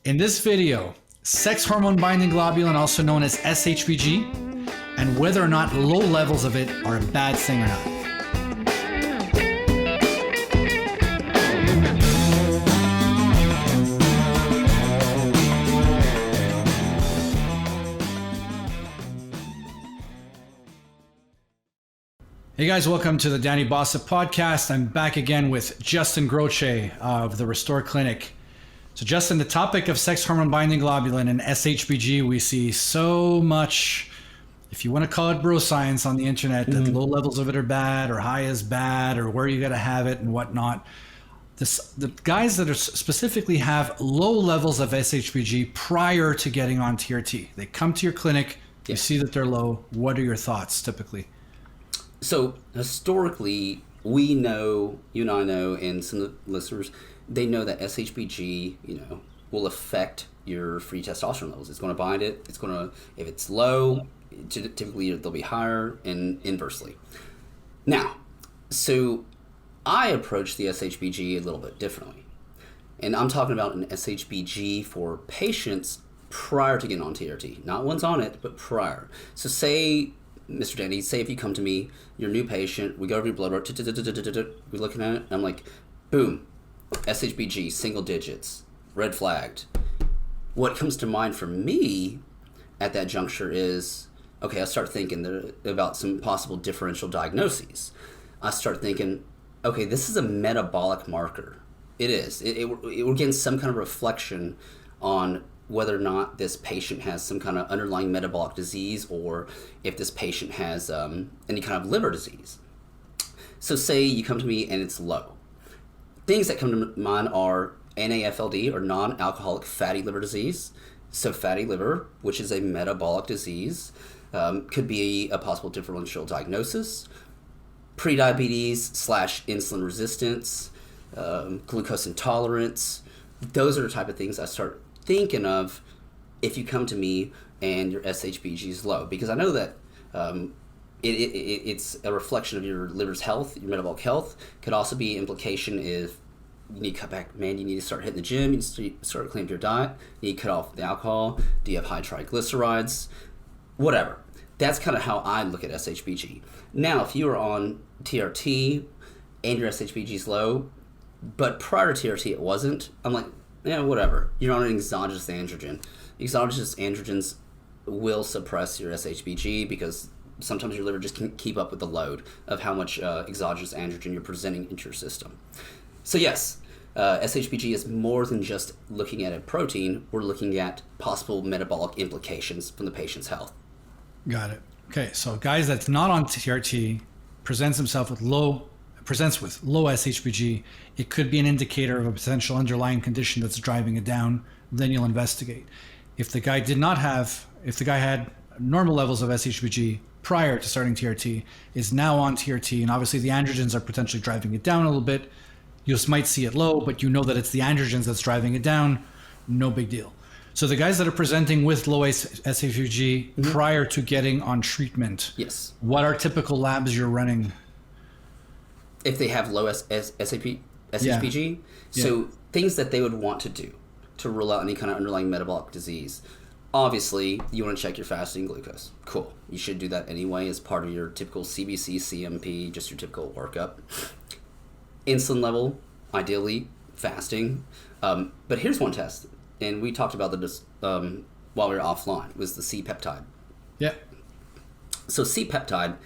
In this video, sex hormone binding globulin, also known as SHBG, and whether or not low levels of it are a bad thing or not. Hey guys, welcome to the Danny Bossa podcast. I'm back again with Justin Groce of the Restore Clinic. So Justin, the topic of sex hormone binding globulin and SHBG, we see so much, if you want to call it bro science on the internet, that low levels of it are bad or high is bad or where you got to have it and whatnot. The guys that are specifically have low levels of SHBG prior to getting on TRT, they come to your clinic, you see that they're low. What are your thoughts typically? So historically, we know, you and I know, and some of the listeners, they know that SHBG, will affect your free testosterone levels. It's going to bind it. It's going to, if it's low, typically they'll be higher, and inversely. Now, so I approach the SHBG a little bit differently, and I'm talking about an SHBG for patients prior to getting on TRT, not one's on it, but prior. So say, Mr. Danny, say if you come to me, you're a new patient, we go over your blood work, we're looking at it, and I'm like, boom, SHBG, single digits, red flagged. What comes to mind for me at that juncture is, okay, I start thinking about some possible differential diagnoses. I start thinking, okay, this is a metabolic marker. It is. We're getting some kind of reflection on whether or not this patient has some kind of underlying metabolic disease or if this patient has any kind of liver disease. So say you come to me and it's low. Things that come to mind are NAFLD, or non-alcoholic fatty liver disease. So fatty liver, which is a metabolic disease, could be a possible differential diagnosis. Prediabetes / insulin resistance, glucose intolerance. Those are the type of things I start thinking of if you come to me and your SHBG is low, because I know that it's a reflection of your liver's health, your metabolic health. Could also be implication if you need to cut back, man, you need to start hitting the gym, you need to start cleaning up your diet, you need to cut off the alcohol, do you have high triglycerides, whatever. That's kind of how I look at SHBG. Now, if you are on TRT and your SHBG is low, but prior to TRT it wasn't, I'm like, yeah, whatever. You're on an exogenous androgen. Exogenous androgens will suppress your SHBG because sometimes your liver just can't keep up with the load of how much exogenous androgen you're presenting into your system. So yes, SHBG is more than just looking at a protein. We're looking at possible metabolic implications from the patient's health. Got it. Okay, so guys that's not on TRT presents with low SHBG, it could be an indicator of a potential underlying condition that's driving it down. Then you'll investigate. If the guy had normal levels of SHBG prior to starting TRT, is now on TRT, and obviously the androgens are potentially driving it down a little bit, you just might see it low, but you know that it's the androgens that's driving it down, no big deal. So the guys that are presenting with low SHBG prior to getting on treatment, yes, what are typical labs you're running? If they have low SHBG, so things that they would want to do to rule out any kind of underlying metabolic disease. Obviously, you want to check your fasting glucose. Cool. You should do that anyway as part of your typical CBC, CMP, just your typical workup. Insulin level, ideally fasting. But here's one test, and we talked about this while we were offline, was the C-peptide. Yeah. So C-peptide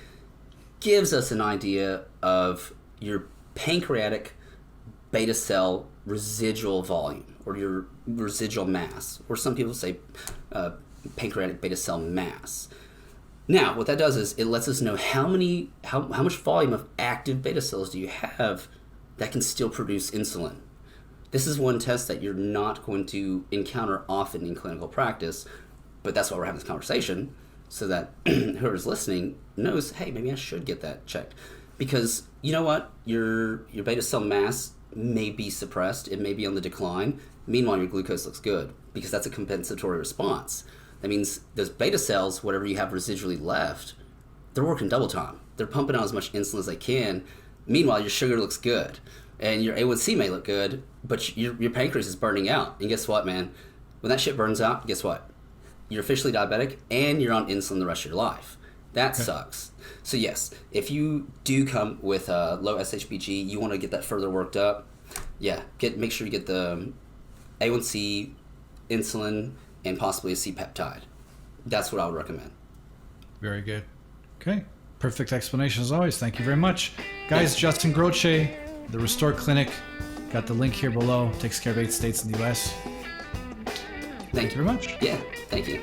gives us an idea of your pancreatic beta cell residual volume, or your residual mass, or some people say pancreatic beta cell mass. Now, what that does is it lets us know how much volume of active beta cells do you have that can still produce insulin. This is one test that you're not going to encounter often in clinical practice, but that's why we're having this conversation, so that whoever's listening knows, hey, maybe I should get that checked. Because you know what? Your beta cell mass may be suppressed. It may be on the decline. Meanwhile, your glucose looks good because that's a compensatory response. That means those beta cells, whatever you have residually left, they're working double time. They're pumping out as much insulin as they can. Meanwhile, your sugar looks good. And your A1C may look good, but your pancreas is burning out. And guess what, man? When that shit burns out, guess what? You're officially diabetic and you're on insulin the rest of your life. That sucks. So yes, if you do come with low SHBG, you want to get that further worked up. Yeah, make sure you get the A1C, insulin, and possibly a C-peptide. That's what I would recommend. Very good. Okay. Perfect explanation as always. Thank you very much. Guys, Justin Groce, the Restore Clinic. Got the link here below. Takes care of 8 states in the U.S. Thank you very much. Yeah, thank you.